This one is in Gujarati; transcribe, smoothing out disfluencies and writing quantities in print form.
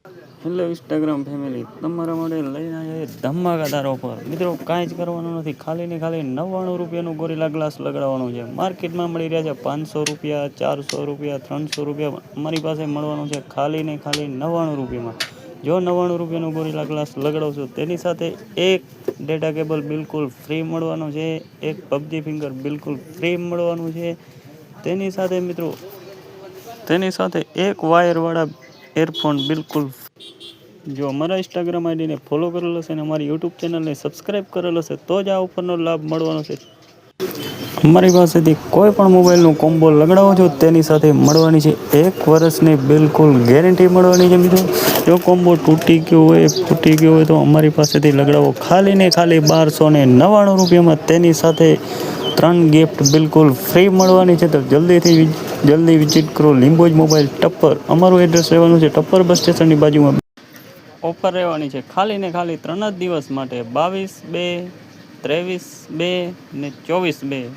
હેલો ઇન્સ્ટાગ્રામ ફેમિલી, તમારા માટે લઈને આવ્યા ધમાકાદાર ઓફર. મિત્રો કાંઈ જ કરવાનું નથી, ખાલી ને ખાલી 99 રૂપિયાનું ગોરીલા ગ્લાસ લગાડવાનું છે. માર્કેટમાં મળી રહ્યા છે 500 રૂપિયા, 400 રૂપિયા, 300 રૂપિયા. અમારી પાસે મળવાનું છે ખાલી ને ખાલી 99 રૂપિયામાં. જો 99 રૂપિયાનું ગોરીલા ગ્લાસ લગાડો તેની સાથે એક ડેટા કેબલ બિલકુલ ફ્રી મળવાનું છે, એક પબજી ફિંગર બિલકુલ ફ્રી મળવાનું છે. તેની સાથે મિત્રો એક વાયરવાળા એરફોન બિલકુલ. જો અમારા ઇન્સ્ટાગ્રામ આઈડીને ફોલો કરેલો છે અને અમારી યુટ્યુબ ચેનલને સબસ્ક્રાઈબ કરેલો છે તો જ આ ઓફરનો લાભ મળવાનો છે. અમારી પાસેથી કોઈ પણ મોબાઈલનું કોમ્બો લગાડો છો તેની સાથે મળવાની છે 1 વર્ષની બિલકુલ ગેરંટી મળવાની છે. મિત્રો જો કોમ્બો તૂટી ગયો હોય, ફૂટી ગયો હોય તો અમારી પાસેથી લગાડવો ખાલી ને ખાલી 1299 રૂપિયામાં. તેની સાથે 3 ગિફ્ટ બિલકુલ ફ્રી મળવાની છે. તો જલ્દી વિઝિટ કરો લિંબોજ મોબાઈલ ટપ્પર. અમારું એડ્રેસ રહેવાનું છે ટપ્પર બસ સ્ટેશનની બાજુમાં. ઓફર રહેવાની છે ખાલી ને ખાલી 3 જ દિવસ માટે, 22/2, 23/2 ને 24/2.